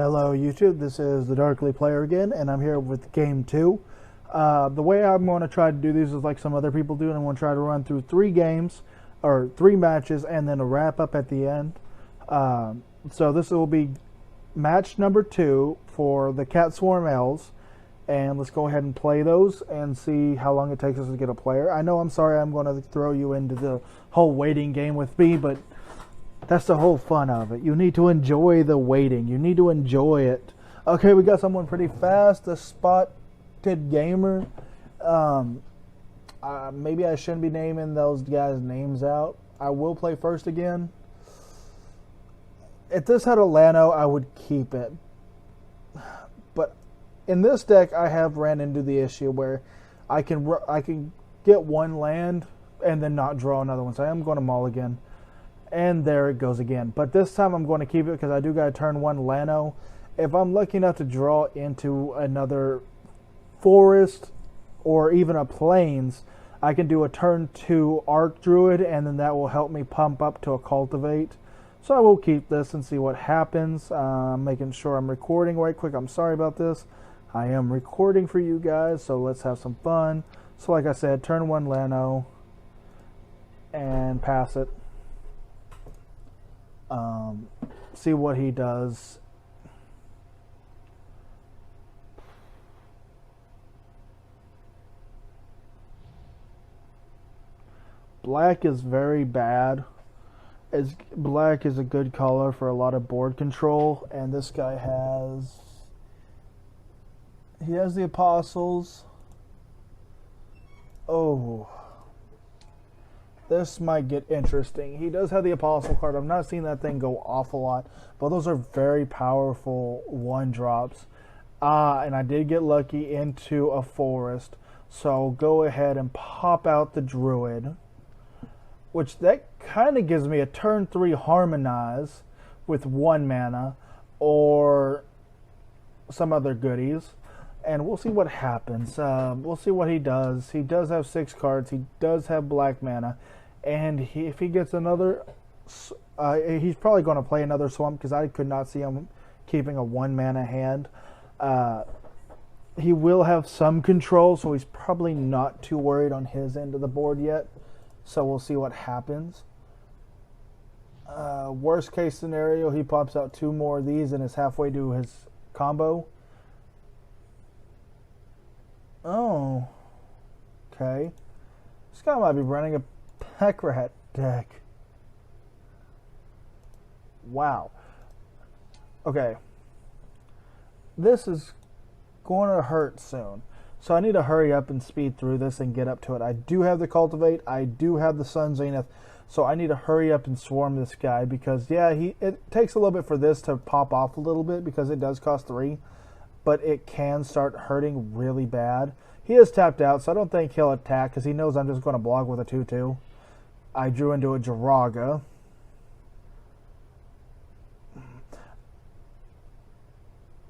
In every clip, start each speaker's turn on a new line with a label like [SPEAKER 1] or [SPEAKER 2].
[SPEAKER 1] Hello YouTube, this is the Darkly Player again, and I'm here with Game 2. The way I'm going to try to do these is like some other people do, and I'm going to try to run through 3 games, or 3 matches, and then a wrap up at the end. So this will be match number 2 for the Cat Swarm Elves, and let's go ahead and play those and see how long it takes us to get a player. I know, I'm sorry I'm going to throw you into the whole waiting game with me, but that's the whole fun of it. You need to enjoy the waiting. You need to enjoy it. Okay, we got someone pretty fast. The Spotted Gamer. Maybe I shouldn't be naming those guys' names out. I will play first again. If this had a Lano, I would keep it. But in this deck, I have ran into the issue where I can get one land and then not draw another one. So I am going to mulligan. And there it goes again. But this time I'm going to keep it because I do got to turn 1 Lano. If I'm lucky enough to draw into another forest or even a plains, I can do a turn 2 Arc Druid, and then that will help me pump up to a Cultivate. So I will keep this and see what happens. Making sure I'm recording right quick. I'm sorry about this. I am recording for you guys, so let's have some fun. So like I said, turn 1 Lano and pass it. See what he does. Black is very bad. Black is a good color for a lot of board control, and this guy has the Apostles. Oh, this might get interesting. He does have the Apostle card. I've not seen that thing go off a lot, but those are very powerful 1-drops. And I did get lucky into a forest, so I'll go ahead and pop out the Druid, which that kind of gives me a turn 3 Harmonize with 1 mana or some other goodies. And we'll see what happens. We'll see what he does. He does have 6 cards. He does have black mana. And if he gets another... he's probably going to play another Swamp because I could not see him keeping a 1 mana hand. He will have some control, so he's probably not too worried on his end of the board yet. So we'll see what happens. Worst case scenario, he pops out 2 more of these and is halfway to his combo. Oh, okay. This guy might be running a Pack Rat deck. Wow. Okay. This is going to hurt soon. So I need to hurry up and speed through this and get up to it. I do have the Cultivate. I do have the Sun Zenith. So I need to hurry up and swarm this guy because, yeah, it takes a little bit for this to pop off a little bit because it does cost 3. But it can start hurting really bad. He is tapped out, so I don't think he'll attack because he knows I'm just going to block with a 2/2. I drew into a Jiraga.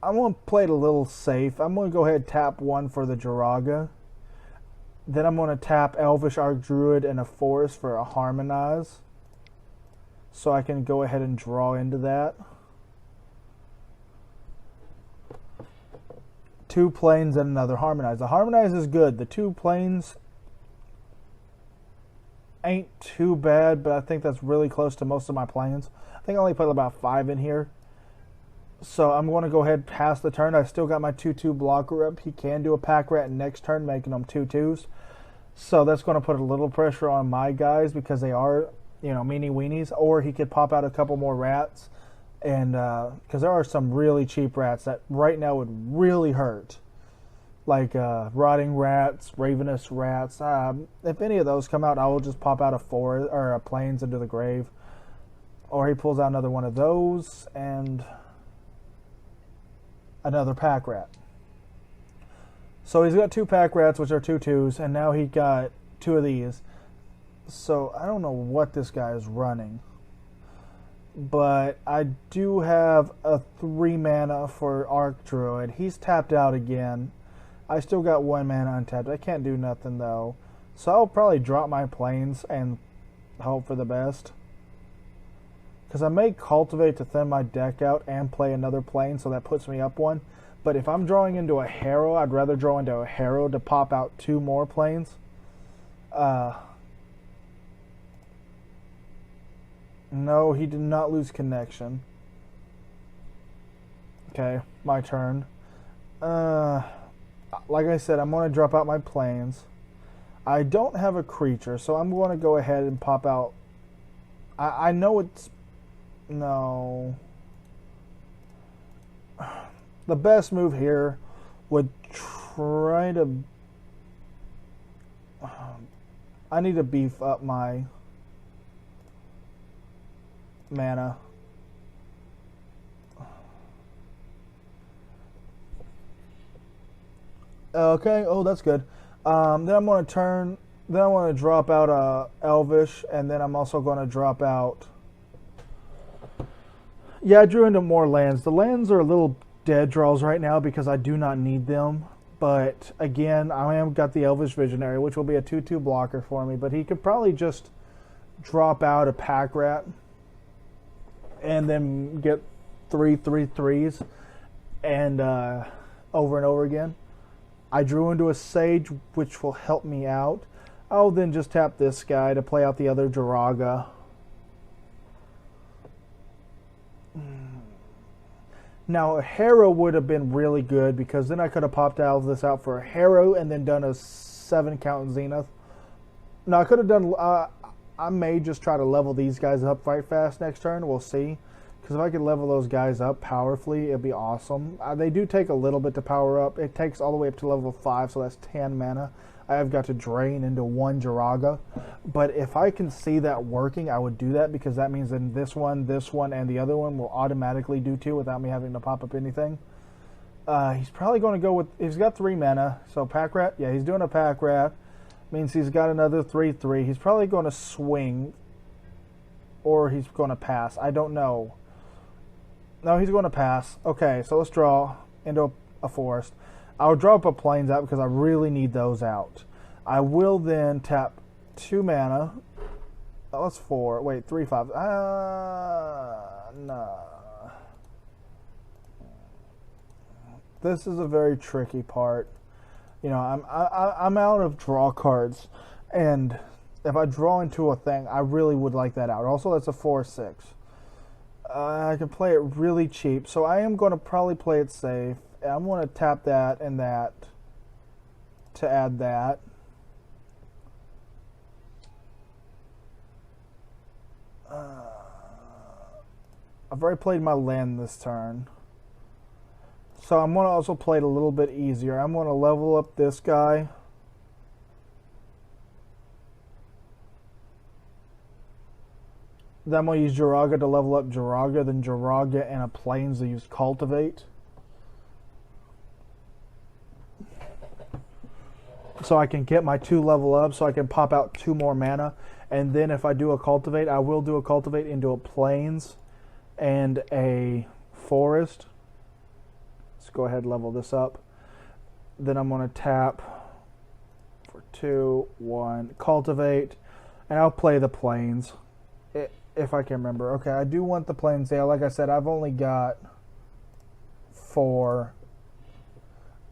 [SPEAKER 1] I'm going to play it a little safe. I'm going to go ahead and tap 1 for the Jiraga. Then I'm going to tap Elvish Arc Druid and a Forest for a Harmonize. So I can go ahead and draw into that. 2 plains and another Harmonize. The Harmonize is good. The 2 plains ain't too bad, but I think that's really close to most of my plains. I think I only put about 5 in here. So I'm going to go ahead and pass the turn. I still got my 2/2 blocker up. He can do a Pack Rat next turn, making them 2/2s. So that's going to put a little pressure on my guys because they are, meanie weenies. Or he could pop out a couple more rats. And because there are some really cheap rats that right now would really hurt, like rotting rats, ravenous rats. If any of those come out, I will just pop out a forest or a plains into the grave, or he pulls out another one of those and another Pack Rat. So he's got 2 Pack Rats, which are 2/2s, and now he got 2 of these. So I don't know what this guy is running. But I do have a 3 mana for Arc Druid. He's tapped out again. I still got 1 mana untapped. I can't do nothing though. So I'll probably drop my plains and hope for the best. Because I may cultivate to thin my deck out and play another plane, so that puts me up one. But if I'm drawing into a Harrow, I'd rather draw into a Harrow to pop out 2 more planes. No, he did not lose connection. Okay, my turn. Like I said, I'm going to drop out my planes. I don't have a creature, so I'm going to go ahead and pop out. I know it's... No. The best move here would try to... I need to beef up my mana. Okay, oh, that's good. Then I'm going to turn... Then I want to drop out Elvish, and then I'm also going to drop out... Yeah, I drew into more lands. The lands are a little dead draws right now because I do not need them. But, again, I am got the Elvish Visionary, which will be a 2/2 blocker for me. But he could probably just drop out a Pack Rat and then get 3/3/3s and over and over again. I drew into a Sage, which will help me out. I'll then just tap this guy to play out the other Jiraga. Now, a Harrow would have been really good because then I could have popped out of this out for a Harrow and then done a 7 count Zenith. Now, I could have done... I may just try to level these guys up right fast next turn. We'll see. Because if I could level those guys up powerfully, it'd be awesome. They do take a little bit to power up. It takes all the way up to level 5, so that's 10 mana. I have got to drain into 1 Jiraga. But if I can see that working, I would do that because that means then this one, and the other one will automatically do 2 without me having to pop up anything. He's probably going to go with... He's got 3 mana, so Pack Rat. Yeah, he's doing a Pack Rat. Means he's got another 3/3. He's probably going to swing. Or he's going to pass. I don't know. No, he's going to pass. Okay, so let's draw into a forest. I'll draw up a plains out because I really need those out. I will then tap 2 mana. Oh, that's 4. Wait, 3, 5. Nah. This is a very tricky part. You know, I'm out of draw cards, and if I draw into a thing, I really would like that out. Also, that's a 4/6. I can play it really cheap, so I am going to probably play it safe. I'm going to tap that and that to add that. I've already played my land this turn. So I'm going to also play it a little bit easier. I'm going to level up this guy. Then I'm going to use Jiraga to level up Jiraga, then Jiraga and a Plains to use Cultivate. So I can get my 2 level up, so I can pop out 2 more mana. And then if I do a Cultivate, I will do a Cultivate into a Plains and a Forest. Let's go ahead and level this up. Then I'm going to tap for 2, 1, Cultivate, and I'll play the Plains. If I can remember. Okay, I do want the Plains. Yeah, like I said, I've only got 4.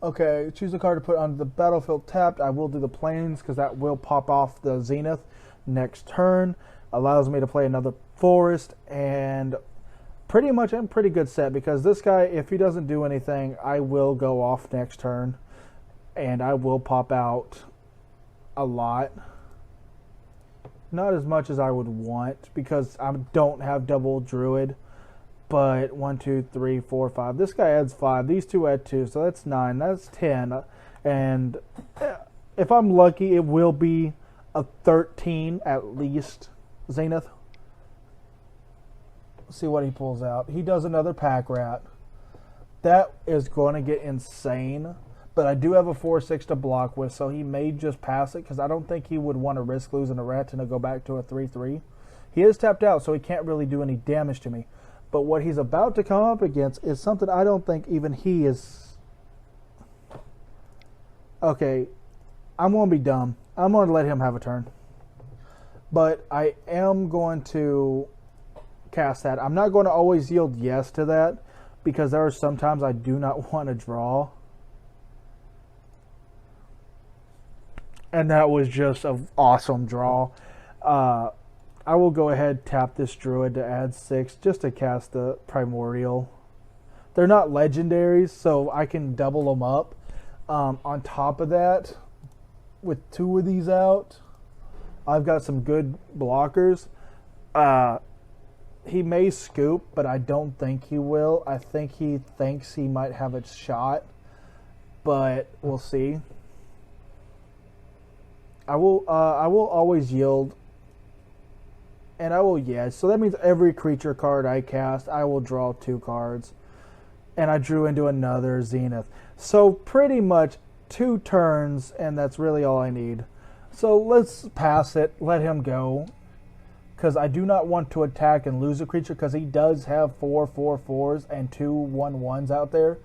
[SPEAKER 1] Okay, choose a card to put onto the battlefield tapped. I will do the Plains because that will pop off the Zenith next turn. Allows me to play another Forest, and pretty much I'm pretty good set because this guy, if he doesn't do anything, I will go off next turn, and I will pop out a lot. Not as much as I would want because I don't have double Druid. But 1, 2, 3, 4, 5. This guy adds 5. These 2 add 2. So that's 9. That's 10. And if I'm lucky, it will be a 13 at least. Zenith. Let's see what he pulls out. He does another Pack Rat. That is going to get insane. But I do have a 4/6 to block with, so he may just pass it because I don't think he would want to risk losing a rat to go back to a 3/3. He is tapped out, so he can't really do any damage to me. But what he's about to come up against is something I don't think even he is... Okay, I'm going to be dumb. I'm going to let him have a turn. But I am going to cast that. I'm not going to always yield yes to that because there are sometimes I do not want to draw. And that was just an awesome draw. I will go ahead tap this Druid to add 6 just to cast the Primordial. They're not legendaries, so I can double them up. On top of that, with 2 of these out, I've got some good blockers. He may scoop, but I don't think he will. I think he thinks he might have a shot, but we'll see. I will always yield, and I will yes. So that means every creature card I cast, I will draw 2 cards, and I drew into another Zenith. So pretty much 2 turns, and that's really all I need. So let's pass it, let him go, because I do not want to attack and lose a creature, because he does have 4 4/4s and 2 1/1s out there.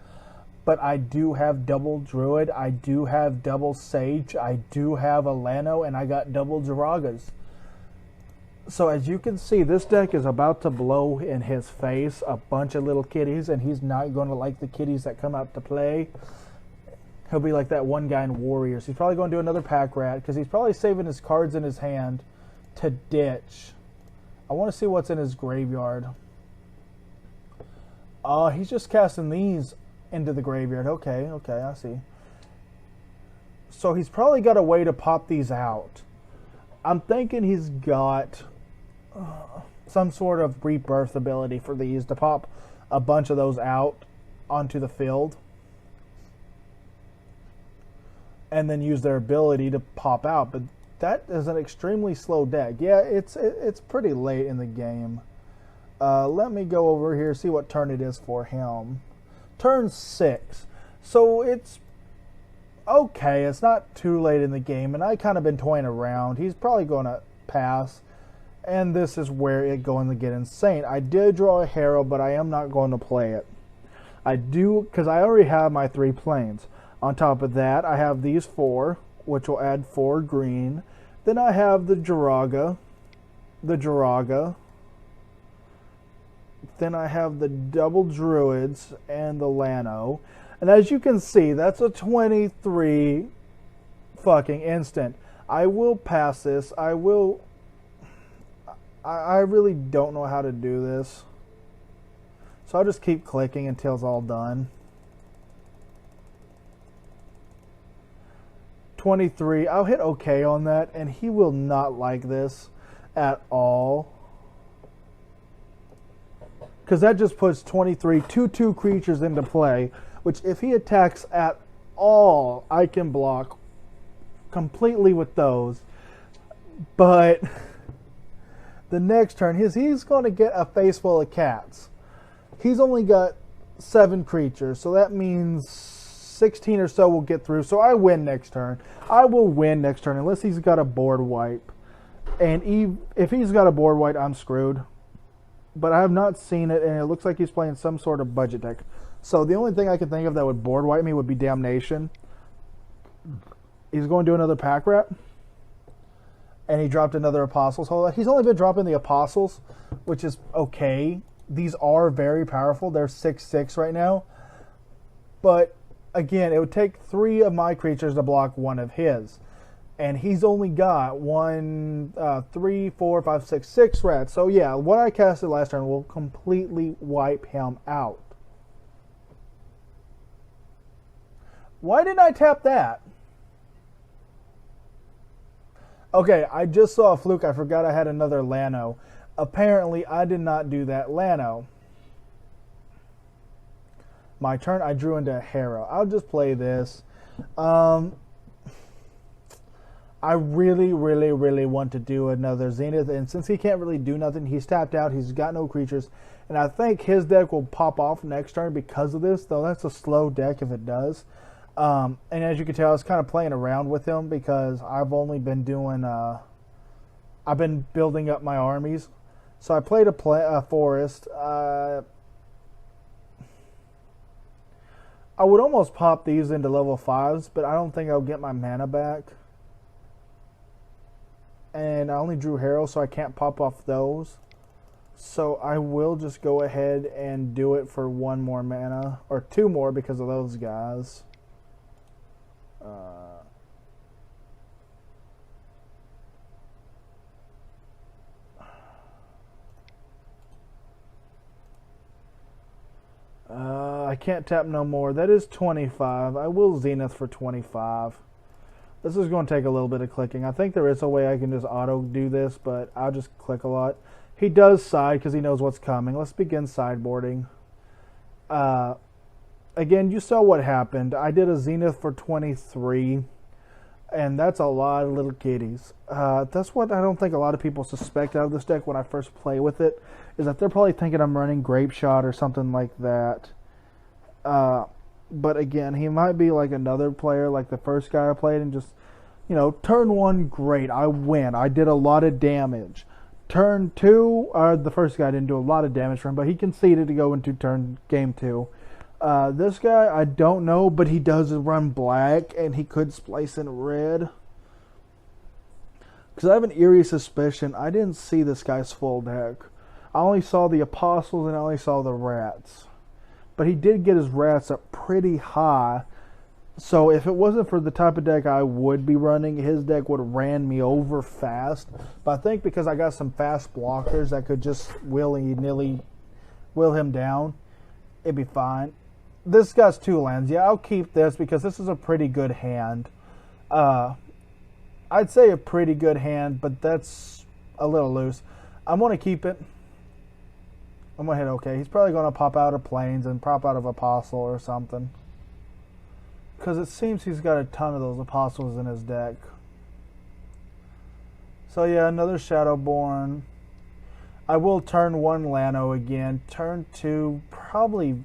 [SPEAKER 1] But I do have double Druid, I do have double Sage, I do have a Lano, and I got double Jiragas. So as you can see, this deck is about to blow in his face a bunch of little kitties, and he's not going to like the kitties that come out to play. He'll be like that one guy in Warriors. He's probably going to do another Pack Rat, because he's probably saving his cards in his hand to ditch. I want to see what's in his graveyard. He's just casting these into the graveyard. Okay, I see. So he's probably got a way to pop these out. I'm thinking he's got some sort of rebirth ability for these to pop a bunch of those out onto the field and then use their ability to pop out. But that is an extremely slow deck. Yeah, it's pretty late in the game. Let me go over here, see what turn it is for him. Turn 6. So it's okay. It's not too late in the game, and I kind of been toying around. He's probably going to pass, and this is where it's going to get insane. I did draw a Harrow, but I am not going to play it. I do, because I already have my 3 planes. On top of that, I have these 4, which will add 4 green. Then I have the Jiraga. Then I have the double Druids and the Lano. And as you can see, that's a 23 fucking instant. I will pass this. I really don't know how to do this. So I'll just keep clicking until it's all done. 23. I'll hit OK on that, and he will not like this at all. Because that just puts 23 2/2 creatures into play, which if he attacks at all, I can block completely with those. But the next turn, he's going to get a face full of cats. He's only got 7 creatures, so that means 16 or so will get through. So I win next turn. I will win next turn unless he's got a board wipe. And if he's got a board wipe, I'm screwed. But I have not seen it, and it looks like he's playing some sort of budget deck. So the only thing I can think of that would board wipe me would be Damnation. He's going to do another Pack Rat. And he dropped another Apostles. He's only been dropping the Apostles, which is okay. These are very powerful. They're 6/6 right now. But again, it would take 3 of my creatures to block 1 of his. And he's only got 1, 3, 4, 5, 6, 6 rats. So yeah, what I casted last turn will completely wipe him out. Why didn't I tap that? Okay, I just saw a fluke. I forgot I had another Lano. Apparently, I did not do that Lano. My turn, I drew into a Harrow. I'll just play this. I really want to do another Zenith, and since he can't really do nothing, he's tapped out, he's got no creatures, and I think his deck will pop off next turn because of this, though that's a slow deck if it does. And as you can tell, I was kind of playing around with him because I've only been doing, I've been building up my armies. So I played a forest. I would almost pop these into level 5s, but I don't think I'll get my mana back. And I only drew Harrow, so I can't pop off those. So I will just go ahead and do it for 1 more mana, or 2 more because of those guys. I can't tap no more. That is 25. I will Zenith for 25. This is going to take a little bit of clicking. I think there is a way I can just auto do this, but I'll just click a lot. He does side because he knows what's coming. Let's begin sideboarding. Again, you saw what happened. I did a Zenith for 23, and that's a lot of little kitties. That's what I don't think a lot of people suspect out of this deck when I first play with it, is that they're probably thinking I'm running Grape Shot or something like that. But again, he might be like another player, like the first guy I played, and just, you know, turn 1, great, I win. I did a lot of damage. Turn 2, the first guy didn't do a lot of damage for him, but he conceded to go into game 2. This guy, I don't know, but he does run black, and he could splice in red. Because I have an eerie suspicion I didn't see this guy's full deck. I only saw the Apostles and I only saw the Rats. But he did get his Rats up pretty high. So if it wasn't for the type of deck I would be running, his deck would have ran me over fast. But I think because I got some fast blockers that could just willy-nilly will him down, it'd be fine. This guy's 2 lands. Yeah, I'll keep this because this is a pretty good hand. I'd say a pretty good hand, but that's a little loose. I'm going to keep it. I'm going to hit OK. He's probably going to pop out of Plains and pop out of Apostle or something. Because it seems he's got a ton of those Apostles in his deck. So yeah, another Shadowborn. I will turn 1 Lano again. Turn 2, probably...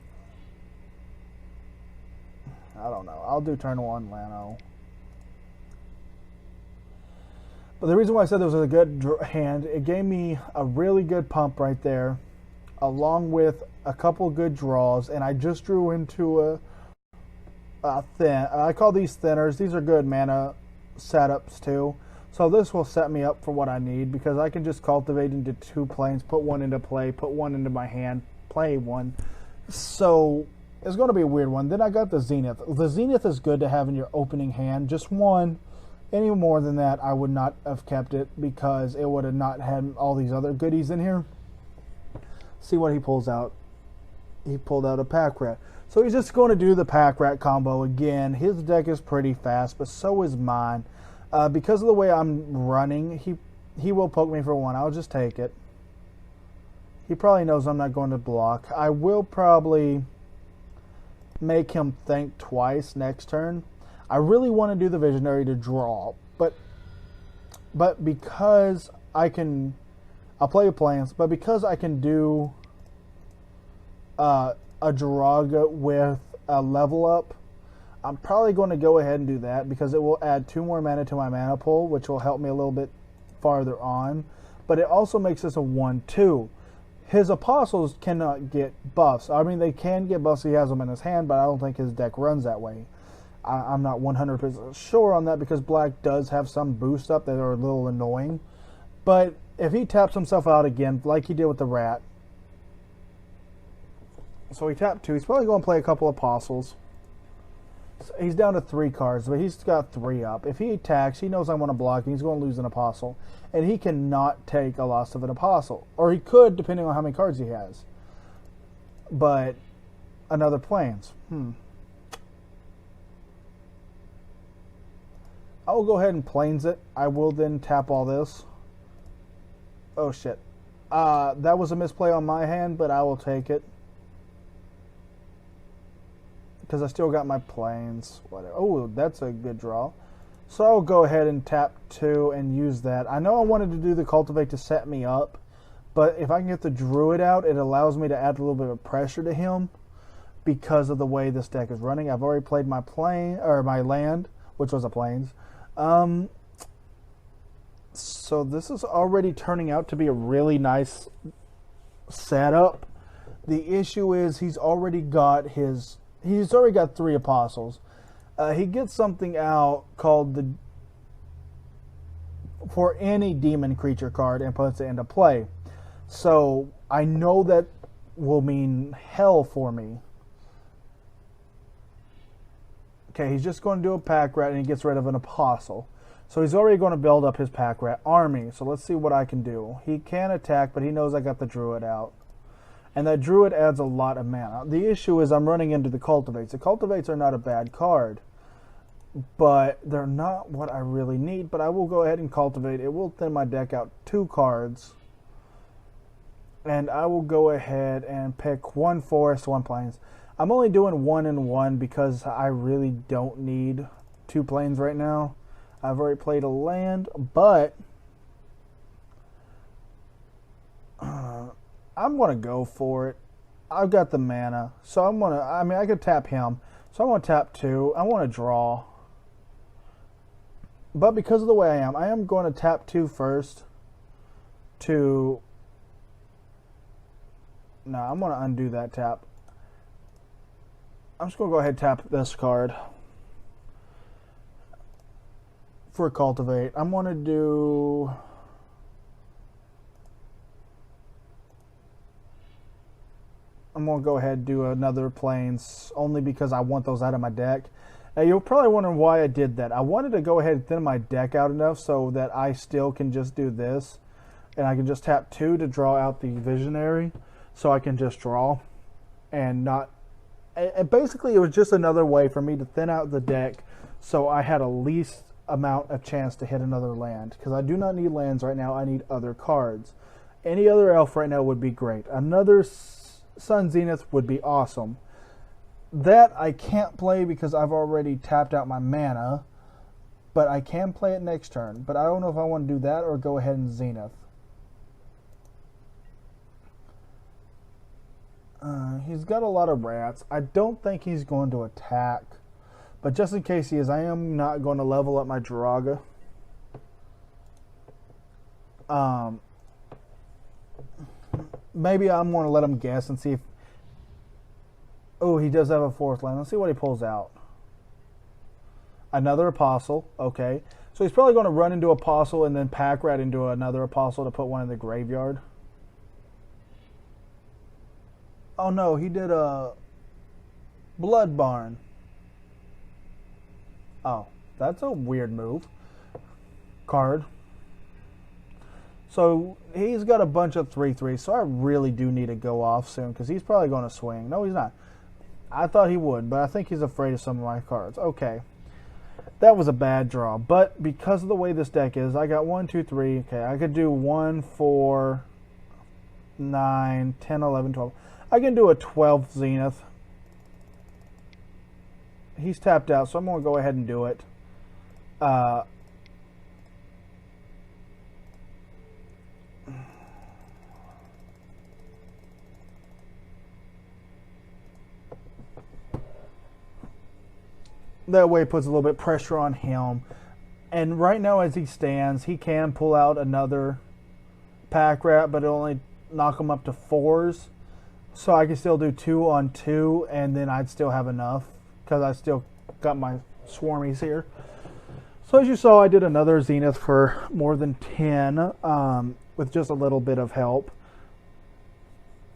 [SPEAKER 1] I don't know. I'll do turn 1 Lano. But the reason why I said this was a good hand, it gave me a really good pump right there, along with a couple good draws, and I just drew into a thin. I call these thinners. These are good mana setups too. So this will set me up for what I need, because I can just cultivate into 2 planes, put 1 into play, put 1 into my hand, play 1. So it's going to be a weird one. Then I got the Zenith. The Zenith is good to have in your opening hand. Just 1. Any more than that, I would not have kept it, because it would have not had all these other goodies in here. See what he pulls out. He pulled out a Pack Rat. So he's just going to do the Pack Rat combo again. His deck is pretty fast, but so is mine. Because of the way I'm running, he will poke me for 1. I'll just take it. He probably knows I'm not going to block. I will probably make him think twice next turn. I really want to do the Visionary to draw, but because I can, I'll play a Plains, but because I can do a Jiraga with a level up, I'm probably going to go ahead and do that, because it will add 2 more mana to my mana pool, which will help me a little bit farther on. But it also makes this a 1/2. His Apostles cannot get buffs. I mean, they can get buffs. He has them in his hand, but I don't think his deck runs that way. I'm not 100% sure on that, because Black does have some boost up that are a little annoying. But if he taps himself out again, like he did with the Rat, so he tapped 2. He's probably going to play a couple Apostles. So he's down to 3 cards, but he's got 3 up. If he attacks, he knows I'm going to block, and he's going to lose an Apostle. And he cannot take a loss of an Apostle. Or he could, depending on how many cards he has. But another Plains. I will go ahead and Plains it. I will then tap all this. Oh, shit. That was a misplay on my hand, but I will take it. Because I still got my Plains. Whatever. Oh, that's a good draw. So I'll go ahead and tap 2 and use that. I know I wanted to do the Cultivate to set me up, but if I can get the Druid out, it allows me to add a little bit of pressure to him because of the way this deck is running. I've already played my my land, which was a Plains. So this is already turning out to be a really nice setup. The issue is he's already got 3 Apostles. He gets something out called for any demon creature card and puts it into play. So I know that will mean hell for me. Okay, he's just going to do a pack rat and he gets rid of an apostle. So he's already going to build up his pack rat army. So let's see what I can do. He can attack, but he knows I got the druid out. And that druid adds a lot of mana. The issue is I'm running into the cultivates. The cultivates are not a bad card, but they're not what I really need. But I will go ahead and cultivate. It will thin my deck out 2 cards. And I will go ahead and pick 1 forest, 1 plains. I'm only doing 1 and 1 because I really don't need 2 plains right now. I've already played a land, but I'm going to go for it. I've got the mana, so I'm going to, I mean, I could tap him. So I want to tap 2. I want to draw. But because of the way I am going to tap 2 first to, no, I'm going to undo that tap. I'm just going to go ahead and tap this card for cultivate. I'm going to do, I'm going to go ahead and do another plains only because I want those out of my deck. Now you're probably wondering why I did that. I wanted to go ahead and thin my deck out enough so that I still can just do this and I can just tap 2 to draw out the visionary so I can just draw and not. And basically, it was just another way for me to thin out the deck so I had a least amount of chance to hit another land. Because I do not need lands right now. I need other cards. Any other elf right now would be great. Another Sun Zenith would be awesome. That I can't play because I've already tapped out my mana. But I can play it next turn. But I don't know if I want to do that or go ahead and Zenith. He's got a lot of rats. I don't think he's going to attack. But just in case he is, I am not going to level up my Jiraga. Maybe I'm going to let him guess and see if... Oh, he does have a 4th land. Let's see what he pulls out. Another Apostle. Okay. So he's probably going to run into Apostle and then pack rat into another Apostle to put one in the graveyard. Oh no, he did a Blood Barn. Oh, that's a weird move. Card. So he's got a bunch of 3/3, so I really do need to go off soon because he's probably going to swing. No, he's not. I thought he would, but I think he's afraid of some of my cards. Okay. That was a bad draw, but because of the way this deck is, I got 1, 2, 3. Okay, I could do 1, 4, 9, 10, 11, 12. I can do a 12th Zenith. He's tapped out, so I'm going to go ahead and do it. That way it puts a little bit of pressure on him. And right now as he stands, he can pull out another pack rat, but it'll only knock him up to 4s. So I can still do 2 on 2, and then I'd still have enough because I still got my swarmies here. So as you saw, I did another Zenith for more than 10 with just a little bit of help.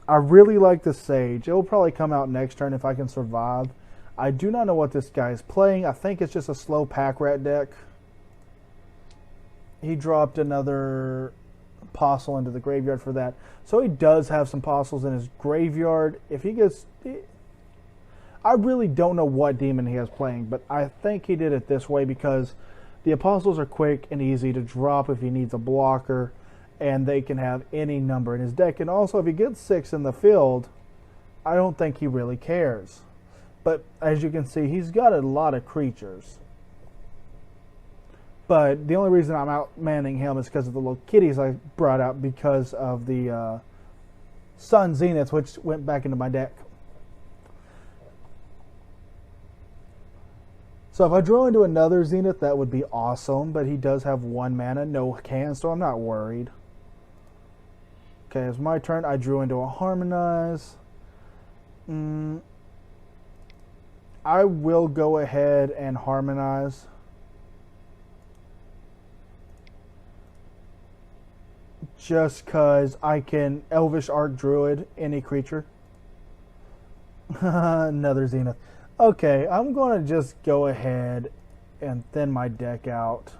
[SPEAKER 1] I really like the Sage. It will probably come out next turn if I can survive. I do not know what this guy is playing. I think it's just a slow pack rat deck. He dropped another Apostle into the graveyard for that. So he does have some Apostles in his graveyard. If he gets... I really don't know what demon he has playing, but I think he did it this way because the Apostles are quick and easy to drop if he needs a blocker, and they can have any number in his deck. And also, if he gets 6 in the field, I don't think he really cares. But as you can see, he's got a lot of creatures. But the only reason I'm outmanning him is because of the little kitties I brought out because of the Sun Zenith, which went back into my deck. So if I draw into another Zenith, that would be awesome. But he does have 1 mana, no can, so I'm not worried. Okay, it's my turn. I drew into a Harmonize. I will go ahead and Harmonize. just because I can Elvish Arc Druid any creature. Another Zenith. Okay, I'm going to just go ahead and thin my deck out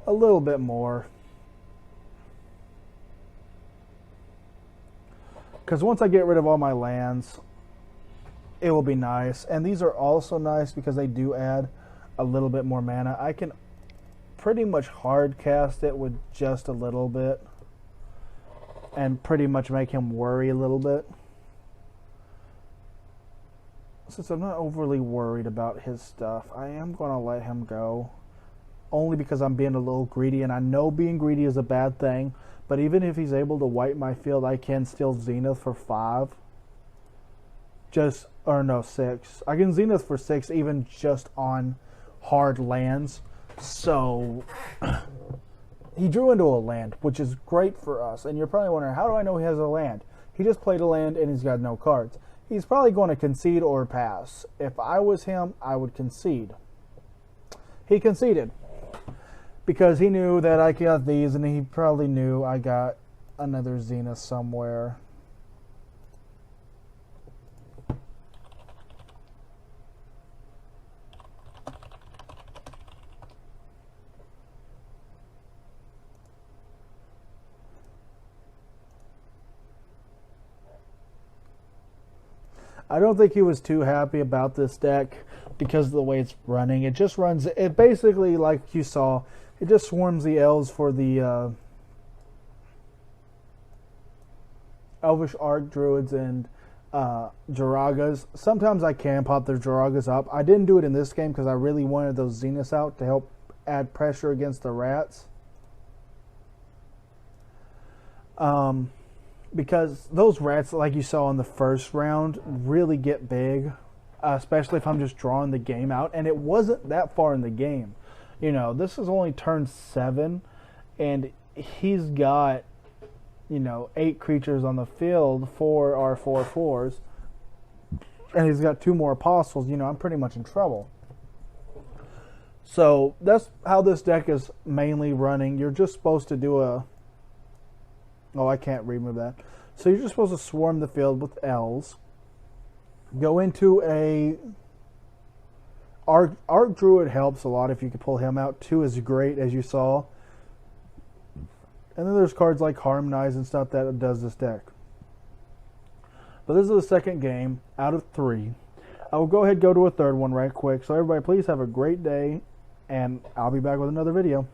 [SPEAKER 1] a little bit more. Because once I get rid of all my lands, it will be nice. And these are also nice because they do add a little bit more mana. I can pretty much hard cast it with just a little bit and pretty much make him worry a little bit. Since I'm not overly worried about his stuff, I am going to let him go. Only because I'm being a little greedy, and I know being greedy is a bad thing. But even if he's able to wipe my field, I can still Zenith for 5. Or no, 6. I can Zenith for 6 even just on hard lands. So, he drew into a land, which is great for us. And you're probably wondering, how do I know he has a land? He just played a land and he's got no cards. He's probably going to concede or pass. If I was him, I would concede. He conceded because he knew that I got these, and he probably knew I got another Zenith somewhere. I don't think he was too happy about this deck because of the way it's running. It just runs, it basically, like you saw, it just swarms the elves for the Elvish Arc Druids and Jiragas. Sometimes I can pop their Jiragas up. I didn't do it in this game because I really wanted those Zeniths out to help add pressure against the rats. Because those rats, like you saw in the first round, really get big, especially if I'm just drawing the game out. And it wasn't that far in the game. You know, this is only turn 7, and he's got, 8 creatures on the field, 4 are 4/4s, and he's got 2 more apostles. I'm pretty much in trouble. So that's how this deck is mainly running. You're just supposed to do a... Oh, I can't remove that. So you're just supposed to swarm the field with elves. Go into a... Arc Druid helps a lot if you can pull him out. 2 is great, as you saw. And then there's cards like Harmonize and stuff that does this deck. But this is the second game out of 3. I will go ahead and go to a third one right quick. So everybody, please have a great day, and I'll be back with another video.